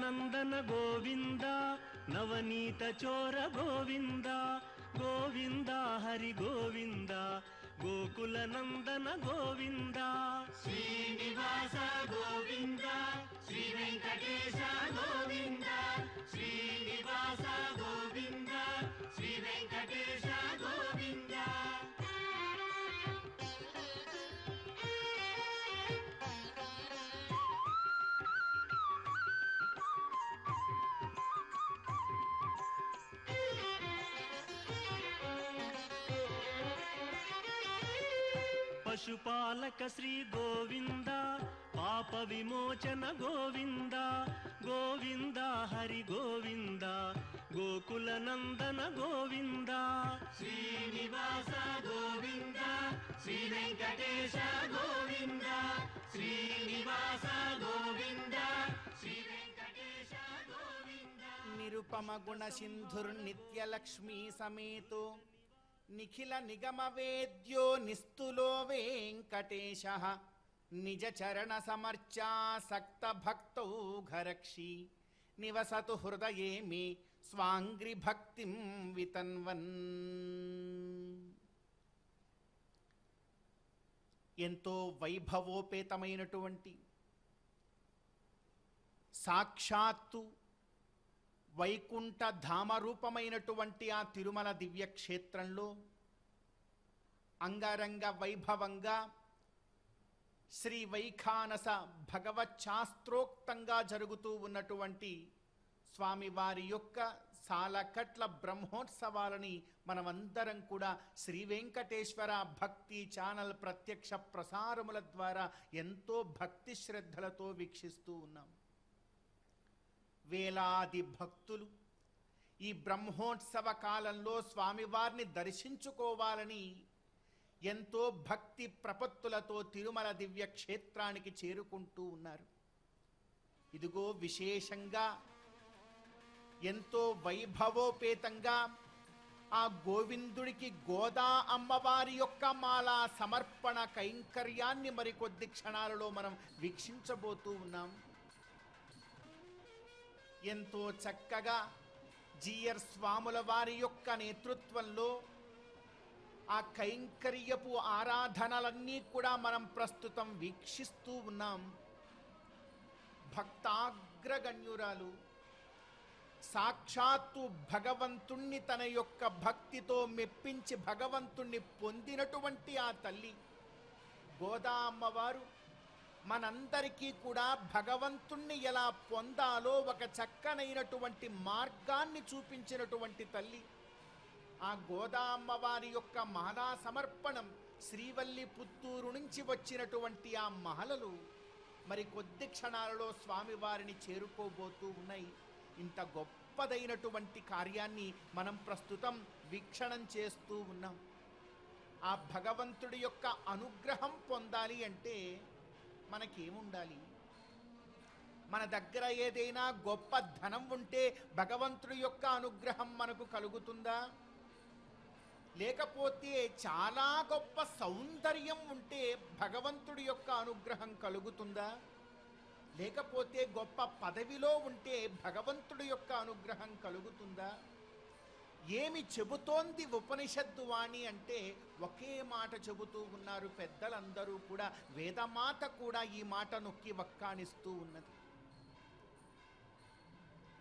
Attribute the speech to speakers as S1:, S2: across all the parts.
S1: నందన గోవింద నవనీత చోర గోవింద గోవింద హరి గోవింద గోకుల నందన గోవింద
S2: శ్రీనివాస గోవింద శ్రీ వెంకటేశ గోవింద శ్రీనివాస గోవింద శ్రీ వెంకటేశ గోవింద.
S1: పశుపాలక శ్రీ గోవింద పాప విమోచన గోవింద గోవింద హరి గోవింద గోకుల నందన గోవింద
S2: శ్రీనివాస గోవింద శ్రీ వెంకటేశ గోవింద శ్రీనివాస గోవింద శ్రీ వెంకటేశ గోవింద.
S3: నిరుపమ గుణ సింధుర్నిత్యలక్ష్మీ సమేతో నిఖిల నిగమ వేద్యో నిస్తులో వెంకటేశ నిజ చరణ సమర్చాసక్త భక్తౌ ఘరక్షి నివసతు హృదయే మే స్వాంగ్రి భక్తిం వితన్వన్. ఎంతో వైభవోపేతమైనటువంటి సాక్షాత్తు వైకుంఠ ధామరూపమైనటువంటి ఆ తిరుమల దివ్యక్షేత్రంలో అంగరంగ వైభవంగా శ్రీ వైఖానస భగవచ్శాస్త్రోక్తంగా జరుగుతూ ఉన్నటువంటి స్వామివారి యొక్క సాలకట్ల బ్రహ్మోత్సవాలని మనమందరం కూడా శ్రీ వెంకటేశ్వర భక్తి ఛానల్ ప్రత్యక్ష ప్రసారముల ద్వారా ఎంతో భక్తి శ్రద్ధలతో వీక్షిస్తూ ఉన్నాం. వేలాది భక్తులు ఈ బ్రహ్మోత్సవ కాలంలో స్వామివారిని దర్శించుకోవాలని ఎంతో భక్తి ప్రపత్తులతో తిరుమల దివ్య క్షేత్రానికి చేరుకుంటూ ఉన్నారు. ఇదిగో విశేషంగా ఎంతో వైభవోపేతంగా ఆ గోవిందుడికి గోదా అమ్మవారి యొక్క మాలా సమర్పణ కైంకర్యాన్ని మరికొద్ది క్షణాలలో మనం వీక్షించబోతూ ఉన్నాం. ఎంతో చక్కగా జీయర్ స్వాముల వారి యొక్క నేతృత్వంలో ఆ కైంకర్యపు ఆరాధనలన్నీ కూడా మనం ప్రస్తుతం వీక్షిస్తూ ఉన్నాం. భక్తాగ్రగణ్యురాలు సాక్షాత్తు భగవంతుణ్ణి తన యొక్క భక్తితో మెప్పించి భగవంతుణ్ణి పొందినటువంటి ఆ తల్లి గోదా అమ్మవారు మనందరికీ కూడా భగవంతుణ్ణి ఎలా పొందాలో ఒక చక్కనైనటువంటి మార్గాన్ని చూపించినటువంటి తల్లి. ఆ గోదా అమ్మవారి యొక్క మాలా సమర్పణం శ్రీవల్లి పుత్తూరు నుంచి వచ్చినటువంటి ఆ మహలలు మరి కొద్ది క్షణాలలో స్వామివారిని చేరుకోబోతూ ఉన్నాయి. ఇంత గొప్పదైనటువంటి కార్యాన్ని మనం ప్రస్తుతం వీక్షణం చేస్తూ ఉన్నాం. ఆ భగవంతుడి యొక్క అనుగ్రహం పొందాలి అంటే మనకేముండాలి? మన దగ్గర ఏదైనా గొప్ప ధనం ఉంటే భగవంతుడి యొక్క అనుగ్రహం మనకు కలుగుతుందా? లేకపోతే చాలా గొప్ప సౌందర్యం ఉంటే భగవంతుడి యొక్క అనుగ్రహం కలుగుతుందా? లేకపోతే గొప్ప పదవిలో ఉంటే భగవంతుడి యొక్క అనుగ్రహం కలుగుతుందా? ఏమి చెబుతోంది ఉపనిషత్తు వాణి అంటే ఒకే మాట చెబుతూ ఉన్నారు పెద్దలందరూ కూడా. వేదమాత కూడా ఈ మాట నొక్కి వక్కాణిస్తూ ఉన్నది.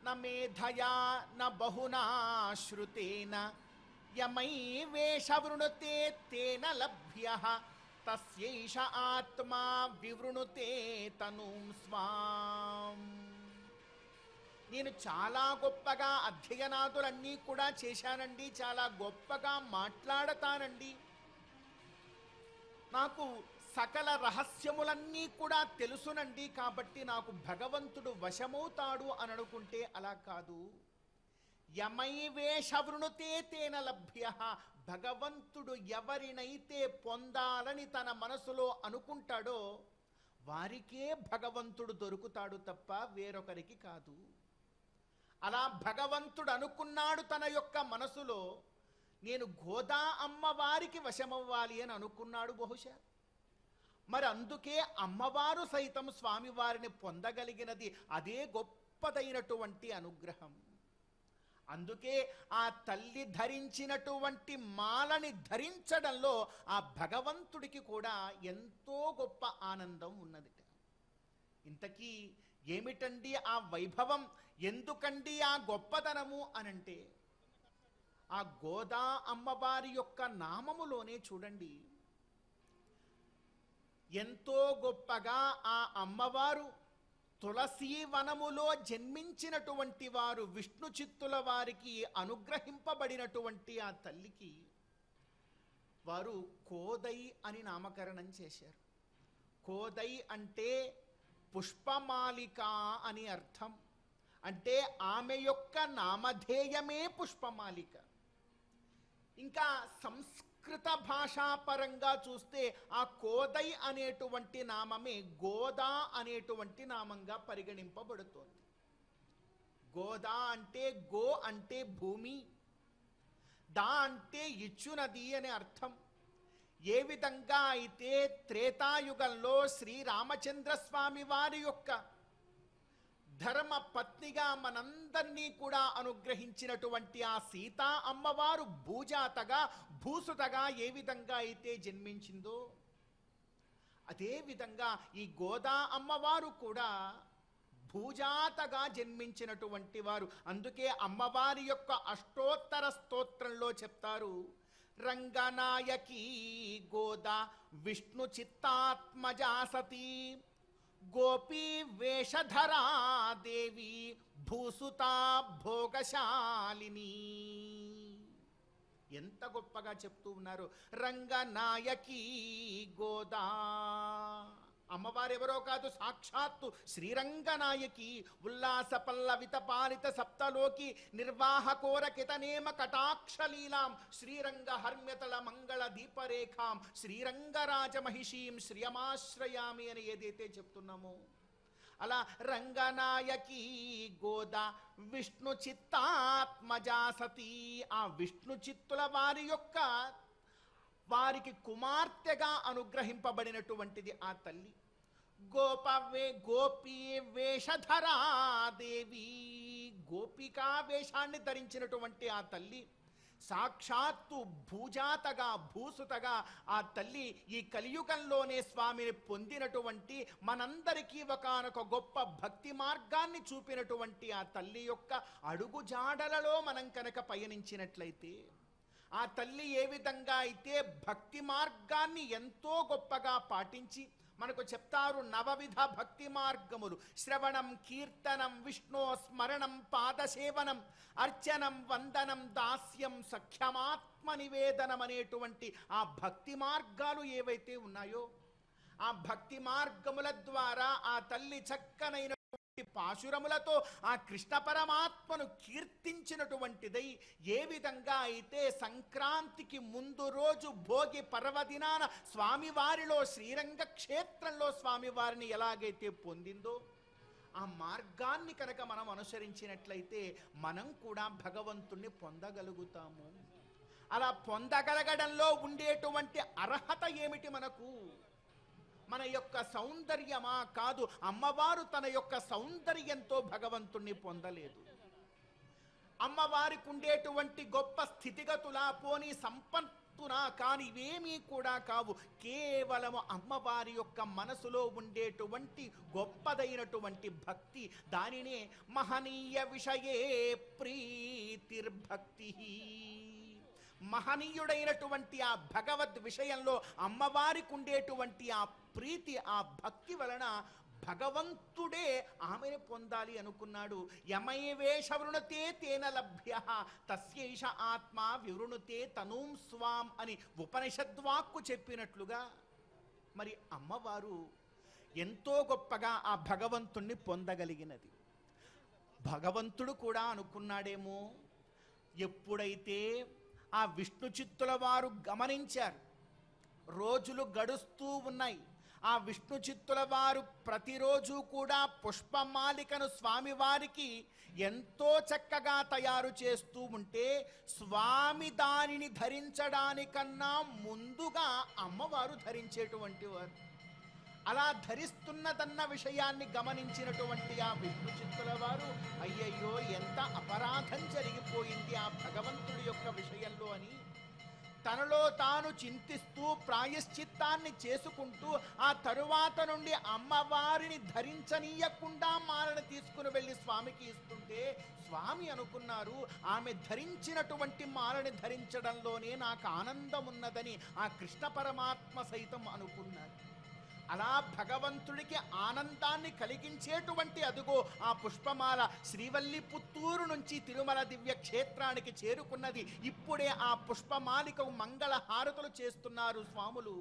S3: న మేధయా న బహునా శ్రుతేన యమై వేషవృణుతే తేన లభ్యః తస్యైష ఆత్మా వివృణుతే తనూం స్వాం. నేను చాలా గొప్పగా అధ్యయనాదులన్నీ కూడా చేశానండి, చాలా గొప్పగా మాట్లాడతానండి, నాకు సకల రహస్యములన్నీ కూడా తెలుసునండి, కాబట్టి నాకు భగవంతుడు వశమవుతాడు అని అనుకుంటే అలా కాదు. యమైవేషవృణుతే తేన లభ్యః. భగవంతుడు ఎవరినైతే పొందాలని తన మనసులో అనుకుంటాడో వారికే భగవంతుడు దొరుకుతాడు తప్ప వేరొకరికి కాదు. అలా భగవంతుడు అనుకున్నాడు తన యొక్క మనసులో, నేను గోదా అమ్మవారికి వశమవ్వాలి అని అనుకున్నాడు బహుశా. మరి అందుకే అమ్మవారు సైతం స్వామివారిని పొందగలిగినది. అదే గొప్ప గొప్పదైనటువంటి అనుగ్రహం. అందుకే ఆ తల్లి ధరించినటువంటి మాలని ధరించడంలో ఆ భగవంతుడికి కూడా ఎంతో గొప్ప ఆనందం ఉన్నది. ఇంతకీ ఏమిటండి ఆ వైభవం, ఎందుకండి ఆ గొప్పతనము అనంటే ఆ గోదా అమ్మవారి యొక్క నామములోనే చూడండి, ఎంతో గొప్పగా ఆ అమ్మవారు తులసీ వనములో జన్మించినటువంటి వారు, విష్ణు చిత్తుల వారికి అనుగ్రహింపబడినటువంటి ఆ తల్లికి వారు కోదై అని నామకరణం చేశారు. కోదై అంటే పుష్పమాలిక అని అర్థం. అంటే ఆమె యొక్క నామధేయమే పుష్పమాలిక. ఇంకా సంస్కృత భాషాపరంగా చూస్తే ఆ కోదై అనేటువంటి నామమే గోదా అనేటువంటి నామంగా పరిగణింపబడుతోంది. గోదా అంటే గో అంటే భూమి, దా అంటే ఇచ్చునది అనే అర్థం. ఏ విధంగా అయితే త్రేతాయుగంలో శ్రీరామచంద్రస్వామి వారి యొక్క ధర్మ పత్నిగా మనందరినీ కూడా అనుగ్రహించినటువంటి ఆ సీతా అమ్మవారు భూజాతగా భూసుతగా ఏ విధంగా అయితే జన్మించిందో, అదే విధంగా ఈ గోదా అమ్మవారు కూడా భూజాతగా జన్మించినటువంటి వారు. అందుకే అమ్మవారి యొక్క అష్టోత్తర స్తోత్రంలో చెప్తారు, రంగనాయకీ గోదా విష్ణు చిత్తాత్మజా సతీ గోపీ వేషధరా దేవి భూసుతా భోగశాలిని. ఎంత గొప్పగా చెప్తూ ఉన్నారు. రంగనాయకీ గోదా, అమ్మవారెవరో కాదు, సాక్షాత్తు శ్రీరంగనాయకి. ఉల్లాస పల్లవిత పాలిత సప్తలోకి నిర్వాహకోరకితనేమ కటాక్షలీలాం శ్రీరంగ హర్మ్యతల మంగళ దీపరేఖాం శ్రీరంగరాజమహిషీం శ్రియమాశ్రయామి అని ఏదైతే చెప్తున్నామో, అలా రంగనాయకి గోదా విష్ణు చిత్తాత్మజా సతీ, ఆ విష్ణు చిత్తుల వారి యొక్క వారికి కుమార్తెగా అనుగ్రహింపబడినటువంటిది ఆ తల్లి. గోపీ వేషధరా దేవి, గోపికా వేషాన్ని ధరించినటువంటి ఆ తల్లి సాక్షాత్తు భూజాతగా భూసుతగా ఆ తల్లి ఈ కలియుగంలోనే స్వామిని పొందినటువంటి, మనందరికీ ఒకానొక గొప్ప భక్తి మార్గాన్ని చూపినటువంటి ఆ తల్లి యొక్క అడుగు జాడలలో మనం కనుక పయనించినట్లయితే, ఆ తల్లి ఏ విధంగా అయితే భక్తి మార్గాన్ని ఎంతో గొప్పగా పాటించి మనకు చెప్తారు, నవవిధ భక్తి మార్గములు శ్రవణం కీర్తనం విష్ణు స్మరణం పాదసేవనం అర్చనం వందనం దాస్యం సఖ్యమాత్మ నివేదనం అనేటువంటి ఆ భక్తి మార్గాలు ఏవైతే ఉన్నాయో, ఆ భక్తి మార్గముల ద్వారా ఆ తల్లి చక్కనైన పాశురములతో ఆ కృష్ణ పరమాత్మను కీర్తించినటువంటిదై, ఏ విధంగా అయితే సంక్రాంతికి ముందు రోజు భోగి పర్వదినాన స్వామివారిలో శ్రీరంగ క్షేత్రంలో స్వామివారిని ఎలాగైతే పొందిందో, ఆ మార్గాన్ని కనుక మనం అనుసరించినట్లయితే మనం కూడా భగవంతుణ్ణి పొందగలుగుతాము. అలా పొందగలగడంలో ఉండేటువంటి అర్హత ఏమిటి మనకు? మన యొక్క సౌందర్యమా? కాదు. అమ్మవారు తన యొక్క సౌందర్యంతో భగవంతుణ్ణి పొందలేదు. అమ్మవారికి ఉండేటువంటి గొప్ప స్థితిగతులా, పోనీ సంపత్తునా, కానీ ఇవేమీ కూడా కావు. కేవలము అమ్మవారి యొక్క మనసులో ఉండేటువంటి గొప్పదైనటువంటి భక్తి, దానినే మహనీయ విషయే ప్రీతిర్భక్తి. మహనీయుడైనటువంటి ఆ భగవద్ విషయంలో అమ్మవారికి ఉండేటువంటి ఆ ప్రీతి, ఆ భక్తి వలన భగవంతుడే ఆమెను పొందాలి అనుకున్నాడు. యమైవేష వృణతే తేన లభ్య తస్యైష ఆత్మ వివృణుతే తనూం స్వాం అని ఉపనిషద్వాక్కు చెప్పినట్లుగా, మరి అమ్మవారు ఎంతో గొప్పగా ఆ భగవంతుణ్ణి పొందగలిగినది. భగవంతుడు కూడా అనుకున్నాడేమో, ఎప్పుడైతే ఆ విష్ణు చిత్తుల వారు గమనించారు, రోజులు గడుస్తూ ఉన్నాయి, ఆ విష్ణు చిత్తుల వారు ప్రతిరోజు కూడా పుష్పమాలికను స్వామివారికి ఎంతో చక్కగా తయారు చేస్తూ ఉంటే, స్వామి దానిని ధరించడానికన్నా ముందుగా అమ్మవారు ధరించేటువంటి వారు. అలా ధరిస్తున్నదన్న విషయాన్ని గమనించినటువంటి ఆ విష్ణు చిత్తుల వారు అయ్యయ్యో ఎంత అపరాధం జరిగిపోయింది ఆ భగవంతుడి యొక్క విషయంలో అని తనలో తాను చింతిస్తూ ప్రాయశ్చిత్తాన్ని చేసుకుంటూ ఆ తరువాత నుండి అమ్మవారిని ధరించనీయకుండా మాలను తీసుకుని వెళ్ళి స్వామికి ఇస్తుంటే స్వామి అనుకున్నారు ఆమె ధరించినటువంటి మాలని ధరించడంలోనే నాకు ఆనందం ఉన్నదని ఆ కృష్ణ పరమాత్మ సైతం అనుకున్నారు. అలా భగవంతుడికి ఆనందాన్ని కలిగించేటువంటి అదుగో ఆ పుష్పమాల శ్రీవల్లిపుత్తూరు నుంచి తిరుమల దివ్య క్షేత్రానికి చేరుకున్నది. ఇప్పుడే ఆ పుష్పమాలికకు మంగళ హారతులు చేస్తున్నారు స్వాములు.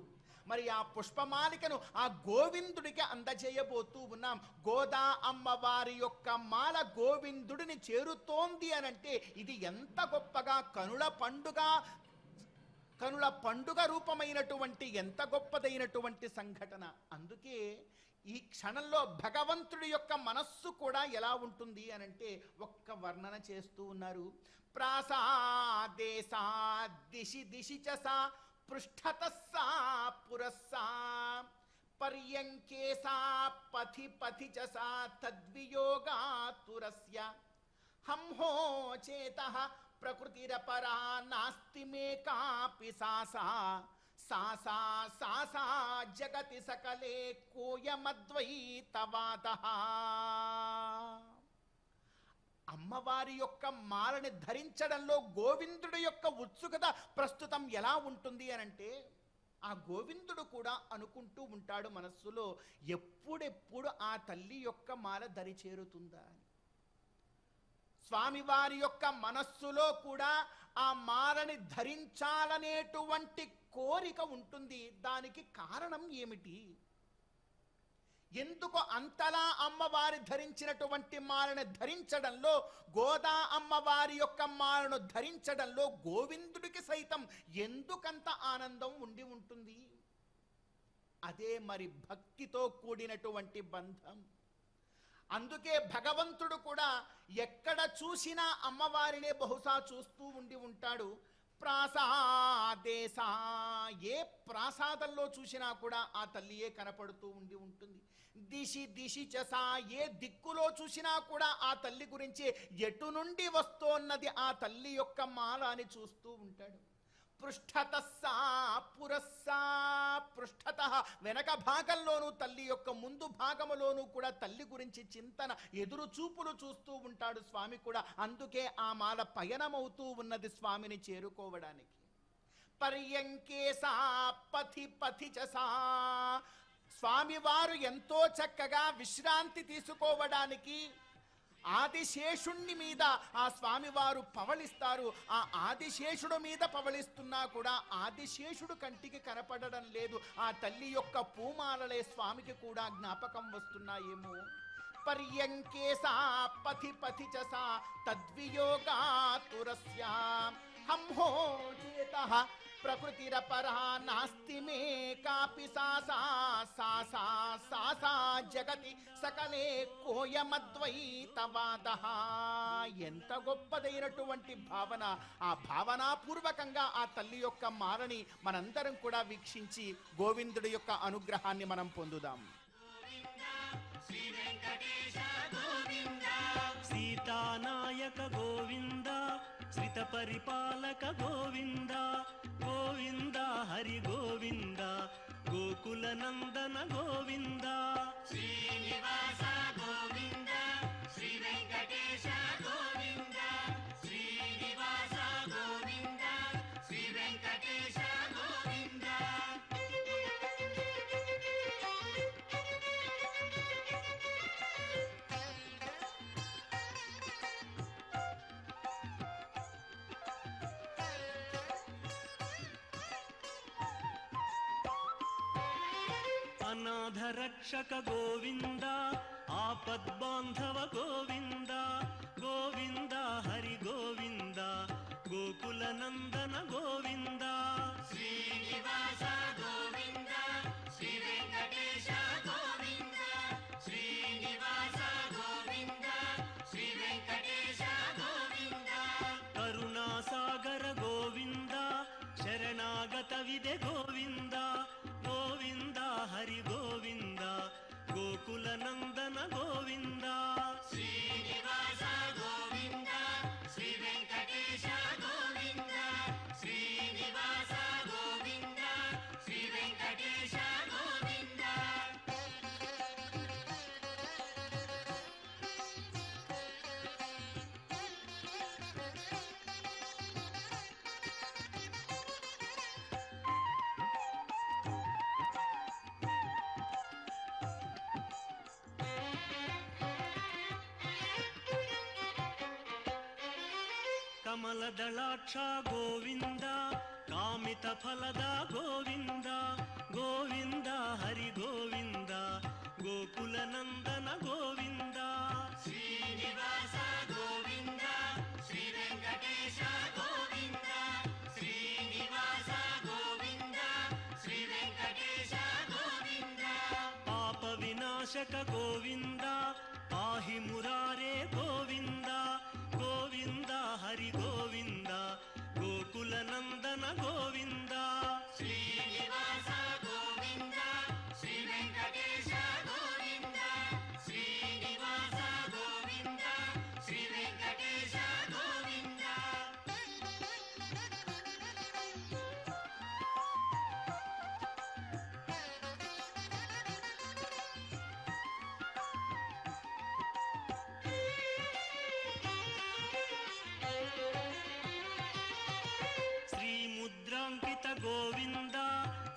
S3: మరి ఆ పుష్పమాలికను ఆ గోవిందుడికి అందజేయబోతూ ఉన్నాం. గోదా అమ్మవారి యొక్క మాల గోవిందుడిని చేరుతోంది అనంటే ఇది ఎంత గొప్పగా కనుల పండుగ రూపమైనటువంటి ఎంత గొప్పదైనటువంటి సంఘటన. అందుకే ఈ క్షణంలో భగవంతుడి యొక్క మనస్సు కూడా ఎలా ఉంటుంది అనంటే ఒక్క వర్ణన చేస్తూ ఉన్నారు. ప్రాసాదేశా దిశి దిశి చ సా పృష్ఠతస్సా పురస్సా పర్యంకేసా పథి పథి చ సా తద్వియోగాతురస్య హంహో చేతః ప్రకృతిరపరా నాస్తి మే కాపి సాసా సాసా సాసా జగతి సకలే కోయమద్వైతవాదః. అమ్మవారి యొక్క మాలని ధరించడంలో గోవిందుడి యొక్క ఉత్సుకత ప్రస్తుతం ఎలా ఉంటుంది అనంటే ఆ గోవిందుడు కూడా అనుకుంటూ ఉంటాడు మనస్సులో ఎప్పుడెప్పుడు ఆ తల్లి యొక్క మాల దరి చేరుతుందా అని. స్వామివారి యొక్క మనస్సులో కూడా ఆ మాలని ధరించాలనేటువంటి కోరిక ఉంటుంది. దానికి కారణం ఏమిటి? ఎందుకు అంతలా అమ్మవారి ధరించినటువంటి మాలను ధరించడంలో, గోదా అమ్మవారి యొక్క మాలను ధరించడంలో గోవిందుడికి సైతం ఎందుకంత ఆనందం ఉండి ఉంటుంది? అదే మరి భక్తితో కూడినటువంటి బంధం. అందుకే భగవంతుడు కూడా ఎక్కడ చూసినా అమ్మవారినే బహుశా చూస్తూ ఉండి ఉంటాడు. ప్రాసాదేశా, ఏ ప్రాసాదంలో చూసినా కూడా ఆ తల్లియే కనపడుతూ ఉండి ఉంటుంది. దిశి దిశి చసా, ఏ దిక్కులో చూసినా కూడా ఆ తల్లి గురించి ఎటు నుండి వస్తోన్నది ఆ తల్లి యొక్క మాల అని చూస్తూ ఉంటాడు. పృష్ఠతస్సా పురస్సా, పృష్ఠత వెనక భాగంలోనూ తల్లి యొక్క ముందు భాగములోనూ కూడా తల్లి గురించి చింతన, ఎదురు చూపులు చూస్తూ ఉంటాడు స్వామి కూడా. అందుకే ఆ మాల పయనమవుతూ ఉన్నది స్వామిని చేరుకోవడానికి. పర్యంకేసా పథి పథి చసా, స్వామివారు ఎంతో చక్కగా విశ్రాంతి తీసుకోవడానికి ఆదిశేషుణ్ణి మీద ఆ స్వామివారు పవళిస్తారు. ఆ ఆదిశేషుడు మీద పవళిస్తున్నా కూడా ఆదిశేషుడు కంటికి కనపడడం లేదు. ఆ తల్లి యొక్క పూమాలలే స్వామికి కూడా జ్ఞాపకం వస్తున్నాయేమో. పర్యంకేసా పథి పథి చసా తద్వియోగాతురస్య హంహో చేతః ప్రకృతిరపరా నాస్తి మే కాపి సాసా సాసా సాసా జగతి సకలే కోయమద్వైతవాదః. ఎంత గొప్పదైనటువంటి భావన! ఆ భావనాపూర్వకంగా ఆ తల్లి యొక్క మాలని మనందరం కూడా వీక్షించి గోవిందుడి యొక్క అనుగ్రహాన్ని మనం పొందుదాం.
S1: సీతానాయక గోవింద, శ్రిత పరిపాలక గోవింద, గోవింద హరి గోవింద, గోకుల నందన గోవింద.
S2: శ్రీనివాస గోవింద, శ్రీ వెంకటేశ గోవింద, శ్రీనివాస గోవింద, శ్రీ వెంకటేశ గోవింద.
S1: అనాథ రక్షక గోవింద, ఆపద్బాంధవ గోవింద, గోవింద హరి గోవింద, గోకుల నందన గోవింద.
S2: శ్రీనివాస గోవింద, శ్రీ వెంకటేశ గోవింద, శ్రీనివాస గోవింద, శ్రీ వెంకటేశ గోవింద.
S1: కరుణాసాగర గోవింద, శరణాగత విదే గోవింద, గోవింద హరి గోవింద, గోకుల నందన గోవింద
S2: శ్రీనివాస గోవింద శ్రీ వెంకటేశ గోవింద శ్రీనివాస గోవింద శ్రీ వెంకటేశ గోవింద
S1: కమలదళాక్ష గోవింద కామిత ఫలద గోవింద గోవింద హరి గోవింద గోకుల నందన గోవింద
S2: శ్రీనివాస గోవింద శ్రీ వెంకటేశ గోవింద శ్రీనివాస గోవింద శ్రీ వెంకటేశ గోవింద
S1: పాప వినాశక గోవింద పాహి మురారే గోవింద గోవింద హరి గోవింద గోకుల నందన గోవింద
S2: శ్రీనివాస గోవింద శ్రీ వెంకటేశ గోవింద శ్రీనివాస గోవింద శ్రీ వెంకటేశ గోవింద
S1: శ్రీముద్రాంకిత గోవింద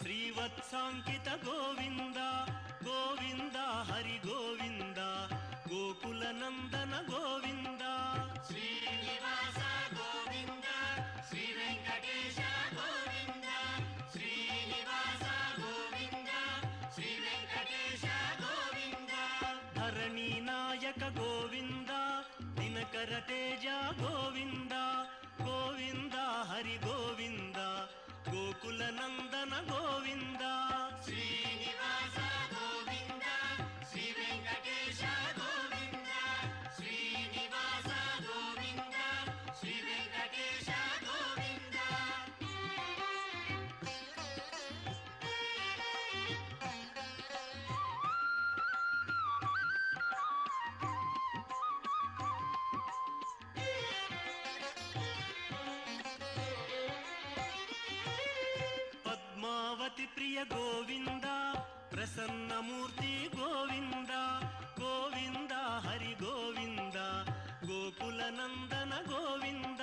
S1: శ్రీవత్సాంకిత గోవింద గోవింద హరి గోవింద గోకుల నందన గోవింద
S2: శ్రీనివాస గోవింద శ్రీ వెంకటేశ గోవింద శ్రీనివాస గోవింద శ్రీ వెంకటేశ గోవింద
S1: ధరణి నాయక గోవింద దినకర తేజ గోవింద గోవింద హరి గోవింద గోకుల నందన గోవింద
S2: శ్రీనివాస గోవింద శ్రీ వెంకటేశ గోవింద శ్రీనివాస గోవింద శ్రీ వెంకటేశ గోవింద
S1: పద్మావతి ప్రియ గోవింద ప్రసన్నమూర్తి గోవింద గోవింద హరి గోవింద గోకుల నందన గోవింద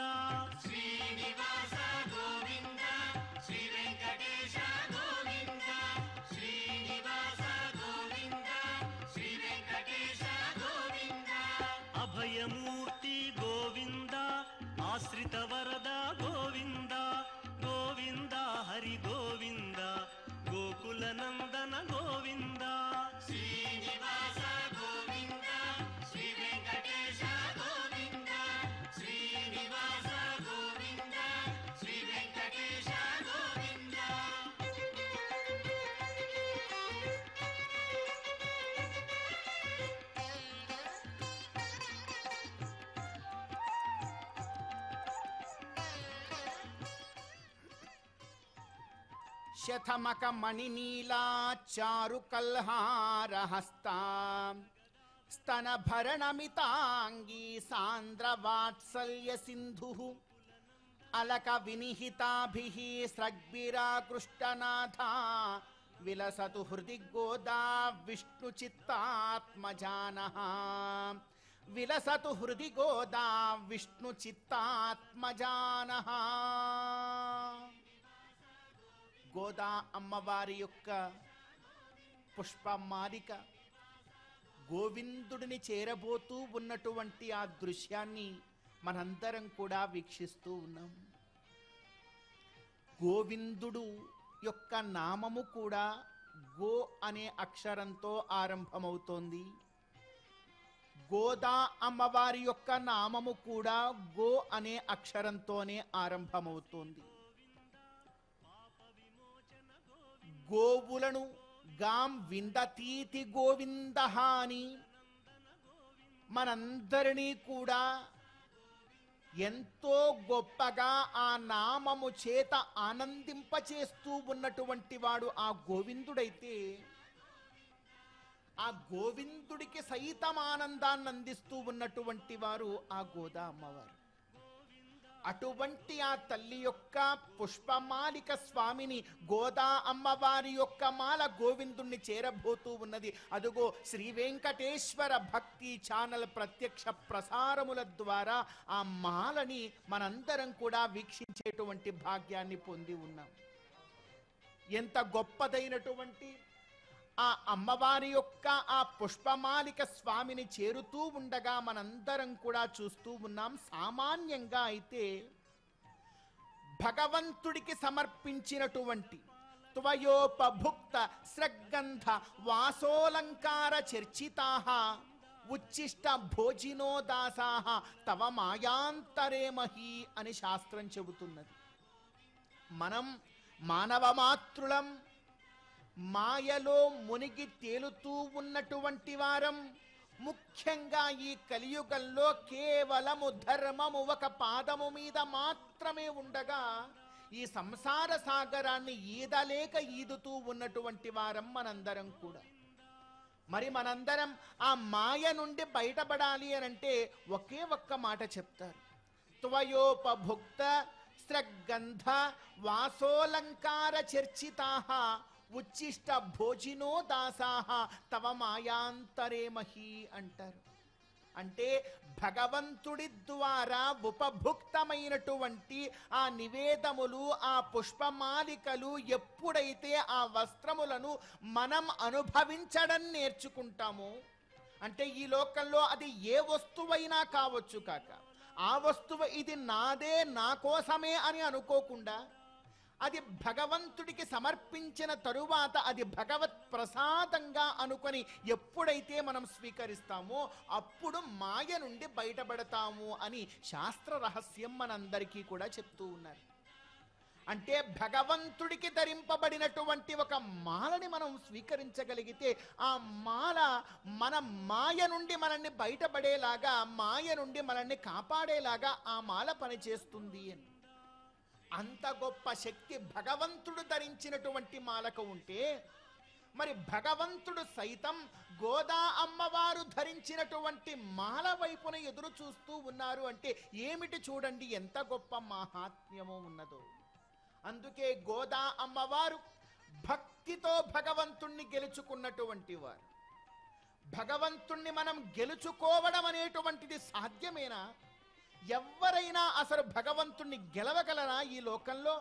S2: శ్రీనివాస గోవింద శ్రీ వెంకటేశ గోవింద శ్రీనివాస గోవింద శ్రీ వెంకటేశ గోవింద
S1: అభయమూర్తి గోవింద ఆశ్రిత వరద గోవింద గోవింద హరి గోవింద గోకుల నందన గోవింద
S2: శ్రీనివాస గోవింద శ్రీ వెంకటేశ గోవింద శ్రీనివాస గోవింద శ్రీ వెంకటేశ గోవింద
S3: శతమక మణినీలా చారు కల్హారహస్తా స్తన భరణమితాంగీ సాంద్ర వాత్సల్య సింధు అలక వినిహితాభిః స్రగ్భిరాకృష్టనాథా విలసతు హృది గోదా విష్ణు చిత్తాత్మజానః విలసతు హృది గోదా విష్ణు చిత్తాత్మజానః. గోదా అమ్మవారి యొక్క పుష్పమాలిక గోవిందుడిని చేరబోతూ ఉన్నటువంటి ఆ దృశ్యాన్ని మనందరం కూడా వీక్షిస్తూ ఉన్నాం. గోవిందుడు యొక్క నామము కూడా గో అనే అక్షరంతో ఆరంభమవుతోంది. గోదా అమ్మవారి యొక్క నామము కూడా గో అనే అక్షరంతోనే ఆరంభమవుతోంది. గోవులను గాం విందతీతి గోవింద అని మనందరినీ కూడా ఎంతో గొప్పగా ఆ నామము చేత ఆనందింపచేస్తూ ఉన్నటువంటి వాడు ఆ గోవిందుడైతే, ఆ గోవిందుడికి సైతం ఆనందాన్ని అందిస్తూ ఉన్నటువంటి వారు ఆ గోదా అమ్మవారు. అటువంటి ఆ తల్లి యొక్క పుష్పమాలిక స్వామిని గోదా అమ్మవారి యొక్క మాల గోవిందుణ్ణి చేరబోతూ ఉన్నది. అదుగో శ్రీ వెంకటేశ్వర భక్తి ఛానల్ ప్రత్యక్ష ప్రసారముల ద్వారా ఆ మాలని మనందరం కూడా వీక్షించేటువంటి భాగ్యాన్ని పొంది ఉన్నాం. ఎంత గొప్పదైనటువంటి ఆ అమ్మవారి యొక్క ఆ పుష్పమాలిక స్వామిని చేరుతూ ఉండగా మనందరం కూడా చూస్తూ ఉన్నాం. సామాన్యంగా అయితే భగవంతుడికి సమర్పించినటువంటి త్వయోపభుక్త స్రగ్గంధ వాసోలంకార చర్చితాః ఉచ్చిష్ట భోజినో దాసాః తవ మాయాంతరేమహి అని శాస్త్రం చెబుతున్నది. మనం మానవ మాతృలం, మాయలో మునిగి తేలుతూ ఉన్నటువంటి వారం. ముఖ్యంగా ఈ కలియుగంలో కేవలము ధర్మము ఒక పాదము మీద మాత్రమే ఉండగా ఈ సంసార సాగరాన్ని ఈదలేక ఈదుతూ ఉన్నటువంటి వారం మనందరం కూడా. మరి మనందరం ఆ మాయ నుండి బయటపడాలి అనంటే ఒకే ఒక్క మాట చెప్తారు. త్వయోపభుక్త స్రగ్గంధ వాసోలంకార చర్చితాః ఉచ్చిష్ట భోజినో దాసాః తవ మాయాంతరేమహి అంటారు. అంటే భగవంతుడి ద్వారా ఉపభుక్తమైనటువంటి ఆ నివేదములు, ఆ పుష్పమాలికలు ఎప్పుడైతే ఆ వస్త్రములను మనం అనుభవించడం నేర్చుకుంటామో, అంటే ఈ లోకంలో అది ఏ వస్తువైనా కావచ్చు కాక, ఆ వస్తువు ఇది నాదే, నా కోసమే అని అనుకోకుండా అది భగవంతుడికి సమర్పించిన తరువాత అది భగవత్ ప్రసాదంగా అనుకొని ఎప్పుడైతే మనం స్వీకరిస్తామో అప్పుడు మాయ నుండి బయటపడతాము అని శాస్త్ర రహస్యం మనందరికీ కూడా చెప్తూ ఉన్నారు. అంటే భగవంతుడికి ధరింపబడినటువంటి ఒక మాలని మనం స్వీకరించగలిగితే ఆ మాల మన మాయ నుండి మనల్ని బయటపడేలాగా, మాయ నుండి మనల్ని కాపాడేలాగా ఆ మాల పనిచేస్తుంది అని. అంత గొప్ప శక్తి భగవంతుడు ధరించినటువంటి మాలకు ఉంటే మరి భగవంతుడు సైతం గోదా అమ్మవారు ధరించినటువంటి మాల వైపున ఎదురు చూస్తూ ఉన్నారు అంటే ఏమిటి చూడండి, ఎంత గొప్ప మహాత్మ్యమో ఉన్నదో. అందుకే గోదా అమ్మవారు భక్తితో భగవంతుణ్ణి గెలుచుకున్నటువంటి వారు. భగవంతుణ్ణి మనం గెలుచుకోవడం అనేటువంటిది సాధ్యమేనా? ఎవ్వరైనా అసలు భగవంతుణ్ణి గెలవగలరా ఈ లోకంలో?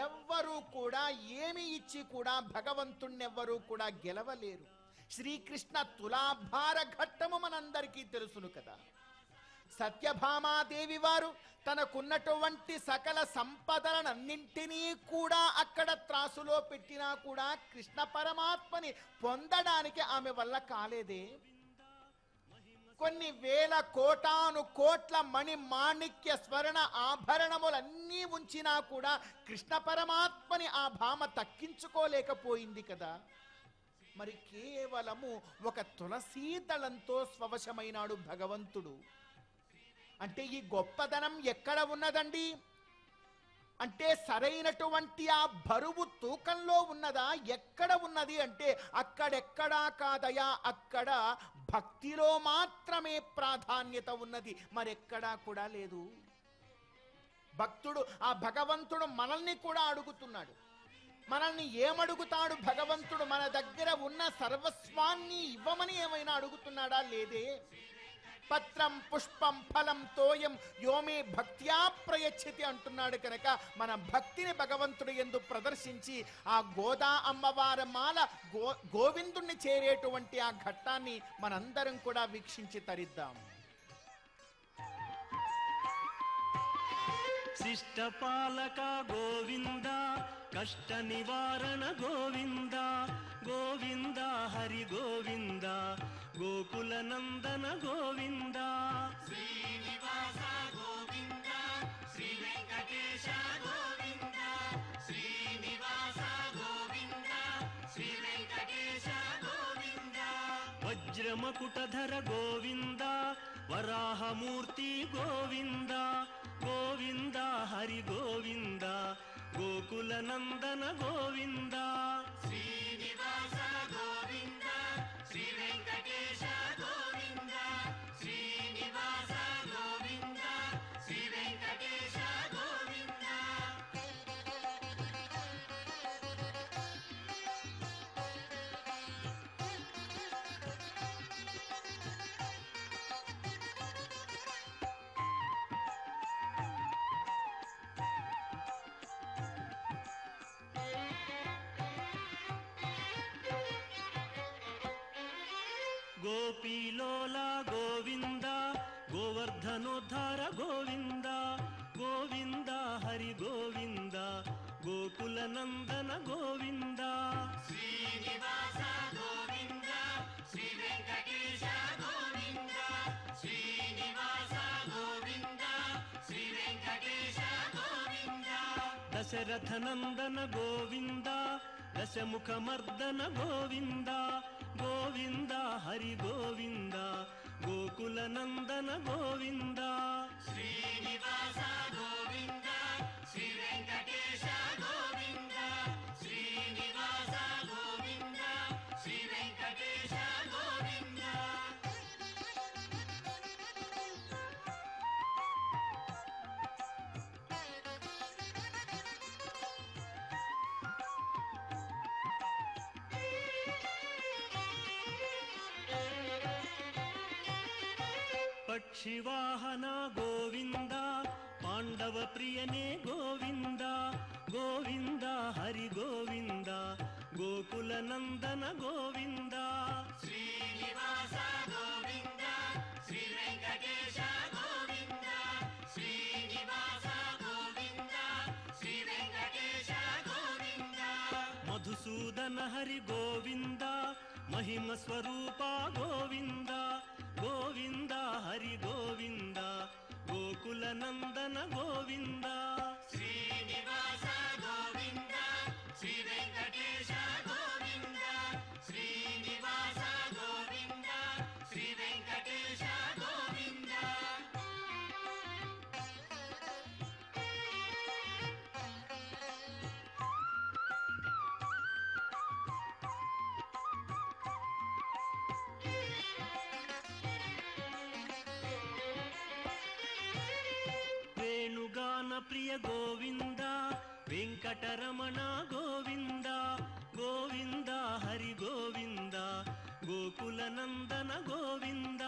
S3: ఎవ్వరూ కూడా ఏమి ఇచ్చి కూడా భగవంతుణ్ణి ఎవ్వరూ కూడా గెలవలేరు. శ్రీకృష్ణ తులాభార ఘట్టము మనందరికీ తెలుసును కదా. సత్యభామాదేవి వారు తనకున్నటువంటి సకల సంపదలనన్నింటినీ కూడా అక్కడ త్రాసులో పెట్టినా కూడా కృష్ణ పరమాత్మని పొందడానికి ఆమె వల్ల కాలేదే. కొన్ని వేల కోటాను కోట్ల మణి మాణిక్య స్వర్ణ ఆభరణములన్నీ ఉంచినా కూడా కృష్ణ పరమాత్మని ఆ భామ తక్కించుకోలేకపోయింది కదా. మరి కేవలము ఒక తులసీదళంతో స్వవశమైనాడు భగవంతుడు. అంటే ఈ గొప్పదనం ఎక్కడ ఉన్నదండి? అంటే సరైనటువంటి ఆ బరువు తూకంలో ఉన్నదా? ఎక్కడ ఉన్నది అంటే అక్కడెక్కడా కాదయా, అక్కడ భక్తిలో మాత్రమే ప్రాధాన్యత ఉన్నది, మరెక్కడా కూడా లేదు. భక్తుడు, ఆ భగవంతుడు మనల్ని కూడా అడుగుతున్నాడు. మనల్ని ఏమడుగుతాడు భగవంతుడు? మన దగ్గర ఉన్న సర్వస్వాన్ని ఇవ్వమని ఏమైనా అడుగుతున్నాడా? లేదే. పత్రం పుష్పం ఫలం తోయం యోమే భక్త్యా ప్రయచ్చతి అంటున్నాడు కనుక మన భక్తిని భగవంతుడు యందు ప్రదర్శించి ఆ గోదా అమ్మవారి మాల గోవిందుణ్ణి చేరేటువంటి ఆ ఘట్టాన్ని మనందరం కూడా వీక్షించి తరిద్దాం.
S1: శిష్టపాలక గోవింద, కష్ట నివారణ గోవింద, గోవింద హరి గోవింద, గోకుల నందన గోవింద.
S2: శ్రీనివాస గోవింద, శ్రీ వెంకటేశ గోవింద, శ్రీనివాస గోవింద, శ్రీ వెంకటేశ గోవింద.
S1: వజ్రమకుటధర గోవింద, వరాహమూర్తి గోవింద, గోవింద హరి గోవింద, గోకుల నందన గోవింద.
S2: శ్రీనివాస గోవింద, శ్రీ
S1: గోపీలోల గోవింద గోవర్ధనోద్ధార గోవింద గోవింద హరి గోవింద గోకుల నందన గోవింద
S2: శ్రీనివాస గోవింద శ్రీ వెంకటేశ గోవింద శ్రీనివాస గోవింద శ్రీ వెంకటేశ గోవింద
S1: దశరథ నందన గోవింద దశముఖమర్దన గోవింద గోవింద హరి గోవింద గోకుల నందన గోవింద
S2: శ్రీనివాస గోవింద శ్రీ వెంకటేశ గోవింద శ్రీనివాస గోవింద శ్రీ వెంకటేశ గోవింద
S1: పక్షివాహన గోవింద పాండవ ప్రియనే గోవింద గోవింద హరి గోవింద గోకుల నందన గోవింద
S2: శ్రీనివాస గోవింద శ్రీ వెంకటేశ గోవింద శ్రీనివాస గోవింద శ్రీ వెంకటేశ గోవింద
S1: మధుసూదన హరి గోవింద మహిమ స్వరూప గోవింద గోవింద హరి గోవింద గోకుల నందన గోవింద
S2: శ్రీనివాస గోవింద శ్రీ వెంకటేశ గోవింద శ్రీనివాస గోవింద శ్రీ వెంకటేశ గోవింద
S1: వేణుగాన ప్రియ గోవింద వెంకటరమణ గోవింద గోవింద హరి గోవింద గోకుల నందన గోవింద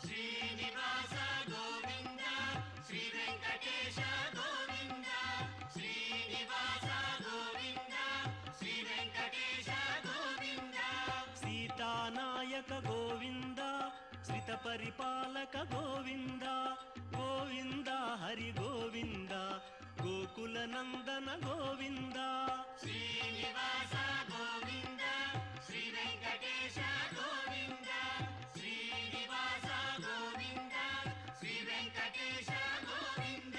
S2: శ్రీనివాస గోవింద శ్రీ వెంకటేశ గోవింద శ్రీనివాస గోవింద శ్రీ వెంకటేశ గోవింద
S1: సీతానాయక గోవింద శ్రిత పరిపాలక గోవింద గోవింద హరి గోవింద గోకుల నందన గోవింద
S2: శ్రీనివాస గోవింద శ్రీ వెంకటేశ గోవింద శ్రీనివాస గోవింద శ్రీ వెంకటేశ గోవింద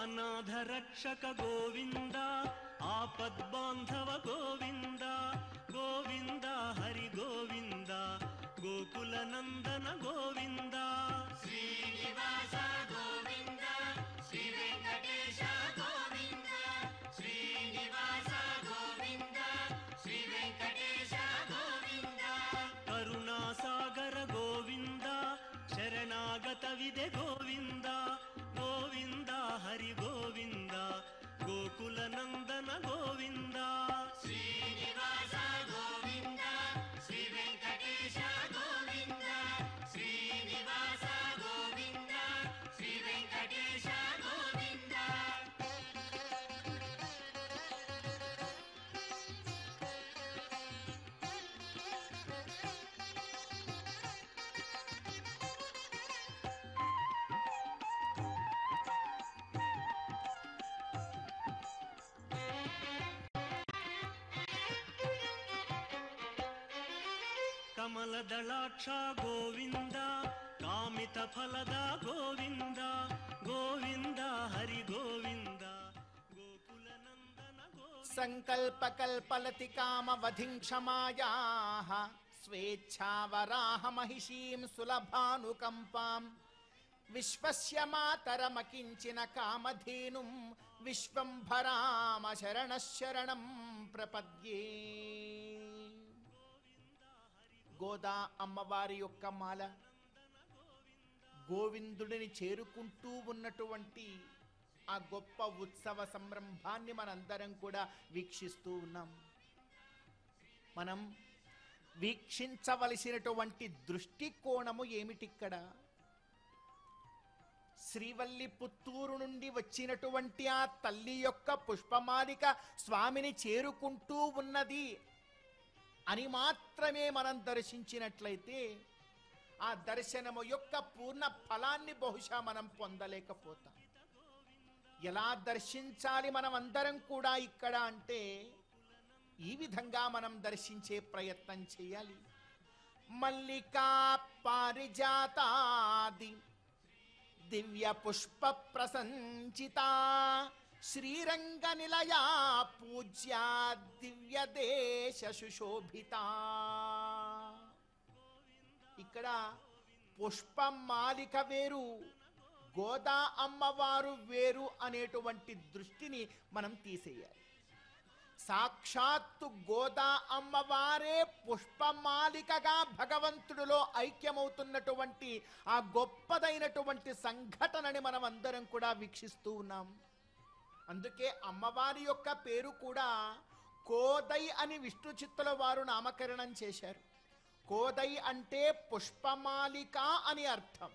S1: అనాథ రక్షక గోవింద ఆపద్బాంధవ గోవింద గోవింద హరి గోవింద గోకుల నందన గోవింద
S2: శ్రీనివాస గోవింద శ్రీ వెంకటేశ గోవింద శ్రీనివాస గోవింద శ్రీ వెంకటేశ గోవింద
S1: కరుణాసాగర గోవింద శరణాగత విదే గోవింద గోవింద హరి గోవింద గోకుల నందన గోవింద
S2: శ్రీనివాస గోవింద శ్రీ వెంకటేశ గోవింద శ్రీనివాస గోవింద శ్రీ వెంకటేశ గోవింద
S1: కమలదళాక్ష గోవింద కామిత ఫలద గోవింద గోవింద హరి గోవింద గోకుల నందన గోవింద
S3: సంకల్పకల్పలతి కామవధిం క్షమాయాః స్వేచ్ఛావరాహ మహిషీం సులభానుకంపాం విశ్వస్య మాతరమకించిన కామధేనుం విశ్వంభరామ శరణం ప్రపద్యే. గోదా అమ్మవారి యొక్క మాల గోవిందుడిని చేరుకుంటూ ఉన్నటువంటి ఆ గొప్ప ఉత్సవ సంరంభాన్ని మనందరం కూడా వీక్షిస్తూ ఉన్నాం. మనం వీక్షించవలసినటువంటి దృష్టికోణము ఏమిటిక్కడ? శ్రీవల్లి పుత్తూరు నుండి వచ్చినటువంటి ఆ తల్లి యొక్క పుష్పమాలిక స్వామిని చేరుకుంటూ ఉన్నది అని మాత్రమే మనం దర్శించినట్లయితే ఆ దర్శనము యొక్క పూర్ణ ఫలాన్ని బహుశా మనం పొందలేకపోతాం. ఎలా దర్శించాలి మనం అందరం కూడా ఇక్కడ అంటే ఈ విధంగా మనం దర్శించే ప్రయత్నం చేయాలి. మల్లికా పారిజాతాది దివ్య పుష్ప ప్రసంచిత శ్రీరంగ నిలయా పూజ్య దివ్య దేశ సుశోభిత. ఇక్కడ పుష్పమాలిక వేరు, గోదా అమ్మవారు వేరు అనేటువంటి దృష్టిని మనం తీసేయాలి. సాక్షాత్తు గోదా అమ్మవారే పుష్పమాలికగా భగవంతుడిలో ఐక్యమవుతున్నటువంటి ఆ గొప్పదైనటువంటి సంఘటనని మనం అందరం కూడా వీక్షిస్తూ ఉన్నాం. అందుకే అమ్మవారి యొక్క పేరు కూడా కోదై అని విష్ణు చిత్తుల వారు నామకరణం చేశారు. కోదై అంటే పుష్పమాలిక అని అర్థం.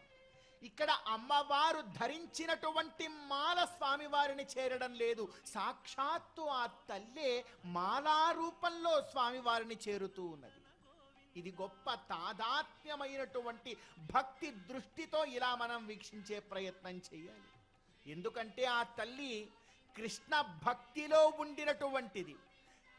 S3: ఇక్కడ అమ్మవారు ధరించినటువంటి మాల స్వామివారిని చేరడం లేదు, సాక్షాత్తు ఆ తల్లే మాలా రూపంలో స్వామివారిని చేరుతూ ఉన్నది. ఇది గొప్ప తాదాత్మ్యమైనటువంటి భక్తి దృష్టితో ఇలా మనం వీక్షించే ప్రయత్నం చేయాలి. ఎందుకంటే ఆ తల్లి కృష్ణ భక్తిలో ఉండినటువంటిది.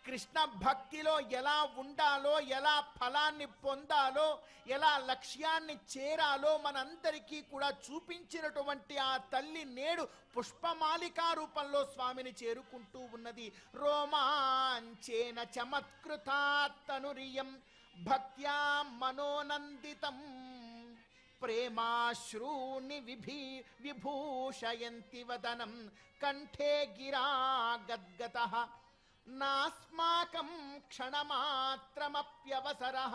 S3: కృష్ణ భక్తిలో ఎలా ఉండాలో, ఎలా ఫలాన్ని పొందాలో, ఎలా లక్ష్యాన్ని చేరాలో మనందరికీ కూడా చూపించినటువంటి ఆ తల్లి నేడు పుష్పమాలికా రూపంలో స్వామిని చేరుకుంటూ ఉన్నది. రోమాంచేన చమత్కృతాత్తనురియం భక్త్యా మనోనందితం ప్రేమాశ్రూని విభూషయంతి వదనం కంఠే గిరా గద్గతః నాస్మాకం క్షణమాత్రమప్యవసరః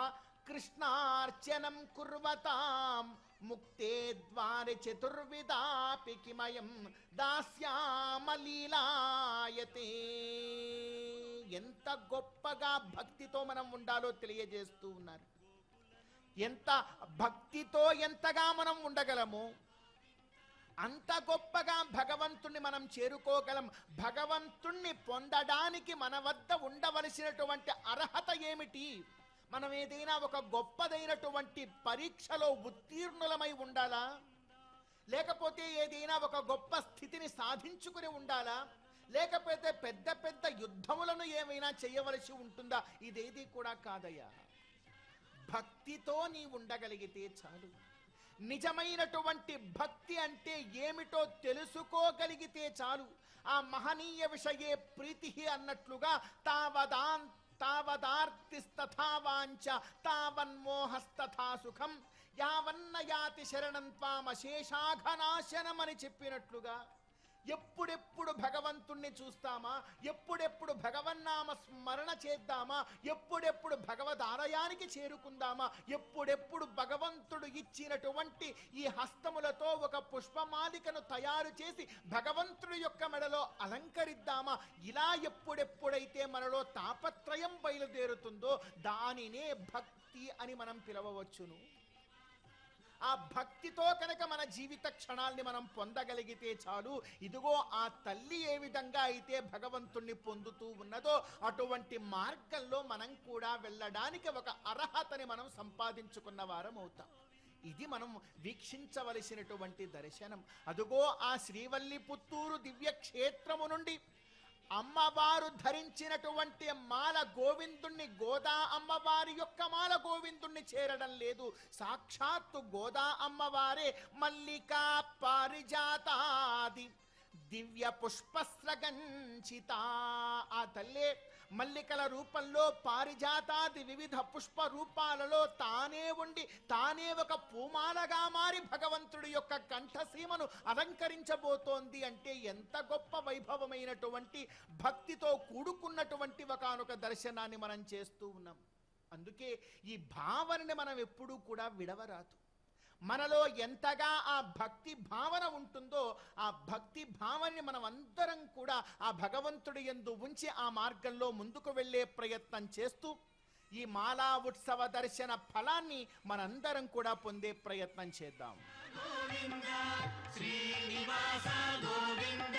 S3: కృష్ణార్చనం కుర్వతాం ముక్తే ద్వారే చతుర్విధాపి కిమయం దాస్యామలీలాయతే. ఎంత గొప్పగా భక్తితో మనం ఉండాలో తెలియజేస్తూ ఉన్నారు. ఎంత భక్తితో ఎంతగా మనం ఉండగలమో అంత గొప్పగా భగవంతుణ్ణి మనం చేరుకోగలం. భగవంతుణ్ణి పొందడానికి మన వద్ద ఉండవలసినటువంటి అర్హత ఏమిటి? మనం ఏదైనా ఒక గొప్పదైనటువంటి పరీక్షలో ఉత్తీర్ణులమై ఉండాలా? లేకపోతే ఏదైనా ఒక గొప్ప స్థితిని సాధించుకుని ఉండాలా? లేకపోతే పెద్ద పెద్ద యుద్ధములను ఏమైనా చేయవలసి ఉంటుందా? ఇదేది కూడా కాదయ్యా. భక్తితో నీ ఉండగలిగితే చాలు. నిజమైనటువంటి భక్తి అంటే ఏమిటో తెలుసుకోగలిగితే చాలు. ఆ మహనీయ విషయే ప్రీతి అన్నట్లుగా తావదార్తిస్తథా వాంఛ తావన్మోహస్తథా సుఖం యావన్న యాతి శరణం త్వామశేషాఘనాశనం అని చెప్పినట్లుగా ఎప్పుడెప్పుడు భగవంతుణ్ణి చూస్తామా, ఎప్పుడెప్పుడు భగవన్నామ స్మరణ చేద్దామా, ఎప్పుడెప్పుడు భగవదాలయానికి చేరుకుందామా, ఎప్పుడెప్పుడు భగవంతుడు ఇచ్చినటువంటి ఈ హస్తములతో ఒక పుష్పమాలికను తయారు చేసి భగవంతుడి యొక్క మెడలో అలంకరిద్దామా, ఇలా ఎప్పుడెప్పుడైతే మనలో తాపత్రయం బయలుదేరుతుందో దానినే భక్తి అని మనం పిలవవచ్చును. ఆ భక్తితో కనుక మన జీవిత క్షణాల్ని మనం పొందగలిగితే చాలు. ఇదిగో ఆ తల్లి ఏ విధంగా అయితే భగవంతుణ్ణి పొందుతూ ఉన్నదో అటువంటి మార్గంలో మనం కూడా వెళ్ళడానికి ఒక అర్హతని మనం సంపాదించుకున్న వారం అవుతాం. ఇది మనం వీక్షించవలసినటువంటి దర్శనం. అదుగో ఆ శ్రీవల్లి పుత్తూరు దివ్య క్షేత్రము నుండి అమ్మవారు ధరించినటువంటి మాల గోవిందుణ్ణి, గోదా అమ్మవారి యొక్క మాల గోవిందుణ్ణి చేరడం లేదు, సాక్షాత్తు గోదా అమ్మవారే మల్లికా పారిజాతాది దివ్య పుష్పస్రగంచిత. ఆ తల్లే మల్లికల రూపంలో పారిజాతాది వివిధ పుష్ప రూపాలలో తానే ఉండి తానే ఒక పూమాలగా మారి భగవంతుడి యొక్క కంఠసీమను అలంకరించబోతోంది అంటే ఎంత గొప్ప వైభవమైనటువంటి భక్తితో కూడుకున్నటువంటి ఒకానొక దర్శనాన్ని మనం చేస్తూ ఉన్నాం. అందుకే ఈ భావనని మనం ఎప్పుడూ కూడా విడవరాదు. మనలో ఎంతగా ఆ భక్తి భావన ఉంటుందో ఆ భక్తి భావనని మనం అందరం కూడా ఆ భగవంతుడి యందు ఉంచి ఆ మార్గంలో ముందుకు వెళ్ళే ప్రయత్నం చేస్తూ ఈ మాలా ఉత్సవ దర్శన ఫలాన్ని మనందరం కూడా పొందే ప్రయత్నం చేద్దాం.
S2: గోవింద శ్రీనివాస గోవింద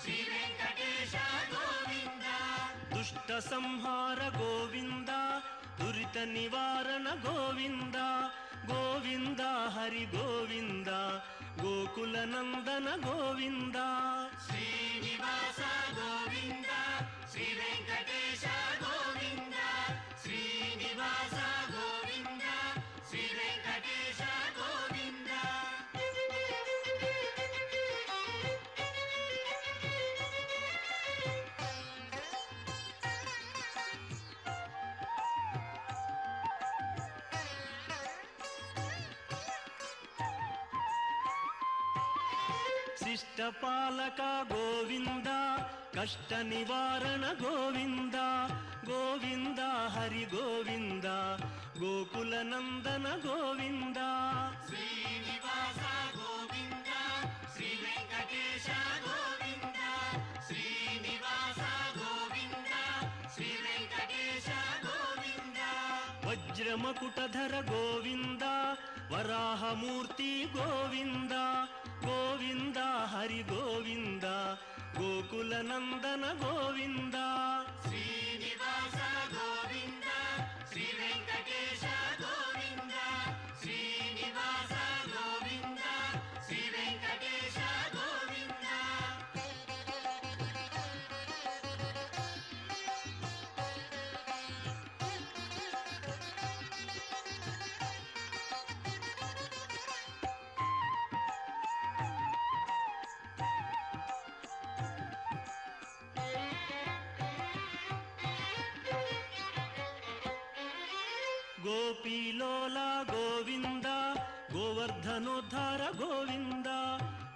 S2: శ్రీ వెంకటేశ గోవింద
S1: దుష్ట సంహార గోవింద దురిత నివారణ గోవింద గోవింద హరి గోవింద గోకుల నందన గోవింద
S2: శ్రీనివాస గోవింద శ్రీ వెంకటేశ గోవింద శ్రీనివాస గోవింద శ్రీ వెంకటేశ గోవింద
S1: శిష్టపాలక గోవింద కష్ట నివారణ గోవింద గోవింద హరి గోవింద గోకుల నందన గోవింద
S2: శ్రీనివాస గోవింద శ్రీ వెంకటేశ గోవింద శ్రీనివాస గోవింద శ్రీ వెంకటేశ గోవింద
S1: వజ్రమకుటధర గోవింద వరాహమూర్తి గోవింద గోవింద హరి గోవింద గోకుల నందన గోవింద
S2: శ్రీనివాస గోవింద శ్రీ వెంకటేశ గోవింద శ్రీనివాస గోవింద శ్రీ వెంకటేశ గోవింద
S1: గోపీలోల గోవింద గోవర్ధనోద్ధార గోవింద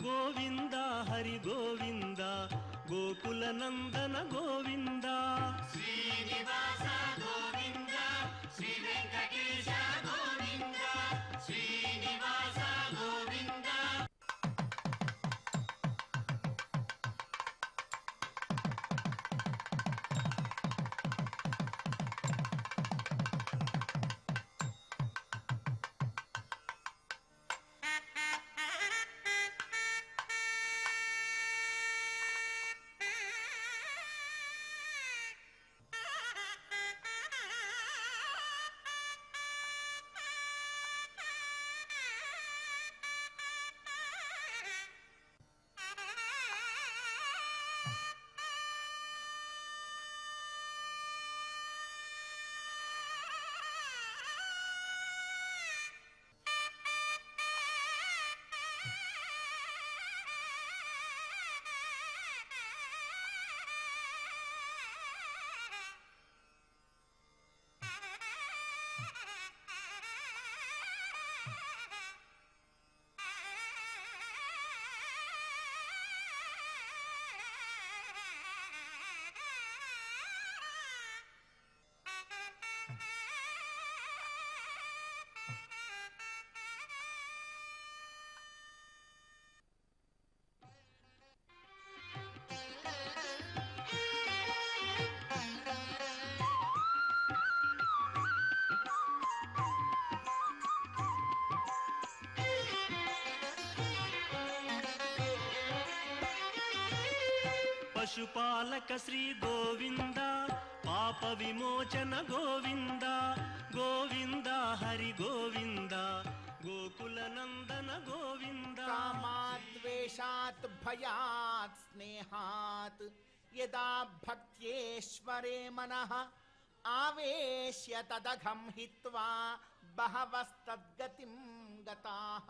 S1: గోవింద హరి గోవింద గోకుల నందన గోవింద
S2: శ్రీనివాస గోవింద శ్రీ వెంకటేశ గోవింద శ్రీనివాస గోవింద
S1: పశుపాలక శ్రీ గోవింద పాప విమోచన గోవింద గోవింద హరి గోవింద గోకుల నందన గోవింద
S3: కామాద్వేషాత్ భయాత్ స్నేహాత్ యదా భక్త్యేశ్వరే మనః ఆవేశ్య తదఘం హిత్వా బహవస్తద్గతిం గతాః.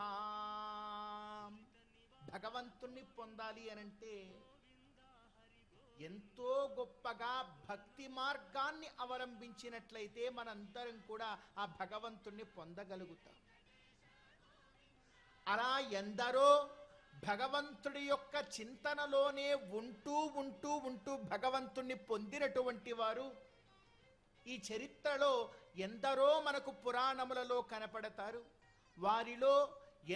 S3: భగవంతుణ్ణి పొందాలి అనంటే ఎంతో గొప్పగా భక్తి మార్గాన్ని అవలంబించినట్లయితే మనందరం కూడా ఆ భగవంతుణ్ణి పొందగలుగుతాం. అలా ఎందరో భగవంతుడి యొక్క చింతనలోనే ఉంటూ ఉంటూ ఉంటూ భగవంతుణ్ణి పొందినటువంటి వారు ఈ చరిత్రలో ఎందరో మనకు పురాణములలో కనపడతారు. వారిలో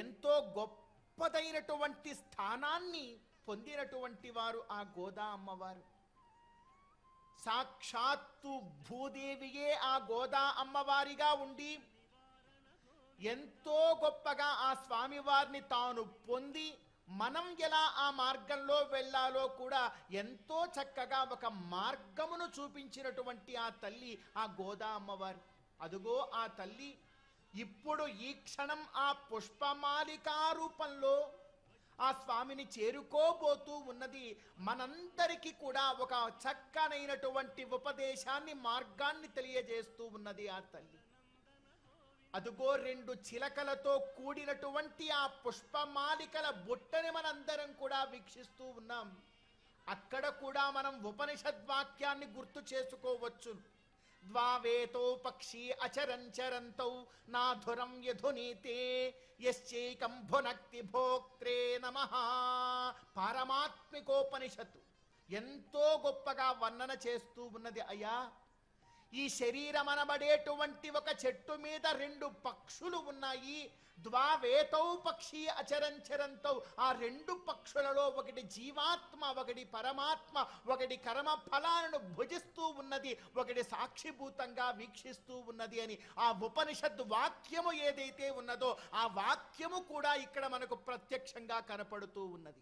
S3: ఎంతో గొప్పదైనటువంటి స్థానాన్ని పొందినటువంటి వారు ఆ గోదా అమ్మవారు. సాక్షాత్తు భూదేవియే ఆ గోదా అమ్మవారిగా ఉండి ఎంతో గొప్పగా ఆ స్వామివారిని తాను పొంది మనం ఎలా ఆ మార్గంలో వెళ్ళాలో కూడా ఎంతో చక్కగా ఒక మార్గమును చూపించినటువంటి ఆ తల్లి ఆ గోదా అమ్మవారు. అదుగో ఆ తల్లి ఇప్పుడు ఈ క్షణం ఆ పుష్పమాలికా రూపంలో ఆ స్వామిని చేరుకోబోతూ ఉన్నది. మనందరికీ కూడా ఒక చక్కనైనటువంటి ఉపదేశాన్ని, మార్గాన్ని తెలియజేస్తూ ఉన్నది ఆ తల్లి. అదుగో 2 చిలకలతో కూడినటువంటి ఆ పుష్పమాలికల బుట్టని మనందరం కూడా వీక్షిస్తూ ఉన్నాం. అక్కడ కూడా మనం ఉపనిషద్వాక్యాన్ని గుర్తు చేసుకోవచ్చు. ద్వావేతో పక్షి అచరంచరంతౌ నాధురం యధునీతే యశ్చైకం భునక్తి భోక్త్రే నమః. పారమాత్మికోపనిషత్తు ఎంతో గొప్పగా వర్ణన చేస్తూ ఉన్నది. అయ్యా, ఈ శరీరం అనబడేటువంటి ఒక చెట్టు మీద 2 పక్షులు ఉన్నాయి. ద్వావేతౌ పక్షి అచరంచరంతౌ. ఆ 2 పక్షులలో ఒకటి జీవాత్మ, ఒకటి పరమాత్మ, ఒకటి కర్మ ఫలాలను భుజిస్తూ ఉన్నది, ఒకటి సాక్షిభూతంగా వీక్షిస్తూ ఉన్నది అని ఆ ఉపనిషత్తు వాక్యము ఏదైతే ఉన్నదో ఆ వాక్యము కూడా ఇక్కడ మనకు ప్రత్యక్షంగా కనపడుతూ ఉన్నది.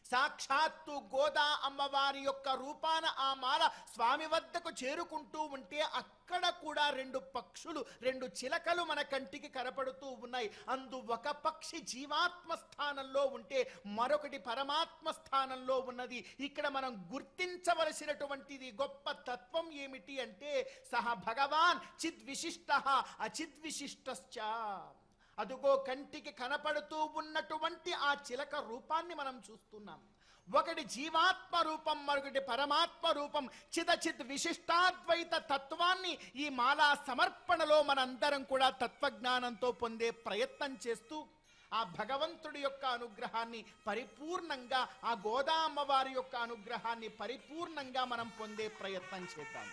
S3: సాక్షాత్తు గోదా అమ్మవారి యొక్క రూపాన ఆ మాల స్వామి వద్దకు చేరుకుంటూ ఉంటే అక్కడ కూడా 2 పక్షులు, 2 చిలకలు మన కంటికి కనపడుతూ ఉన్నాయి. అందు ఒక పక్షి జీవాత్మ స్థానంలో ఉంటే మరొకటి పరమాత్మ స్థానంలో ఉన్నది. ఇక్కడ మనం గుర్తించవలసినటువంటిది గొప్ప తత్వం ఏమిటి అంటే సహ భగవాన్ చిద్విశిష్ట అచిద్విశిష్టశ్చ. అదుగో కంటికి కనపడుతూ ఉన్నటువంటి ఆ చిలక రూపాన్ని మనం చూస్తున్నాం. ఒకటి జీవాత్మ రూపం, మరొకటి పరమాత్మ రూపం. చిదచిత్ విశిష్టాద్వైత తత్వాన్ని ఈ మాలా సమర్పణలో మనందరం కూడా తత్వజ్ఞానంతో పొందే ప్రయత్నం చేస్తూ ఆ భగవంతుడి యొక్క అనుగ్రహాన్ని పరిపూర్ణంగా, ఆ గోదా అమ్మవారి యొక్క అనుగ్రహాన్ని పరిపూర్ణంగా మనం పొందే ప్రయత్నం చేద్దాం.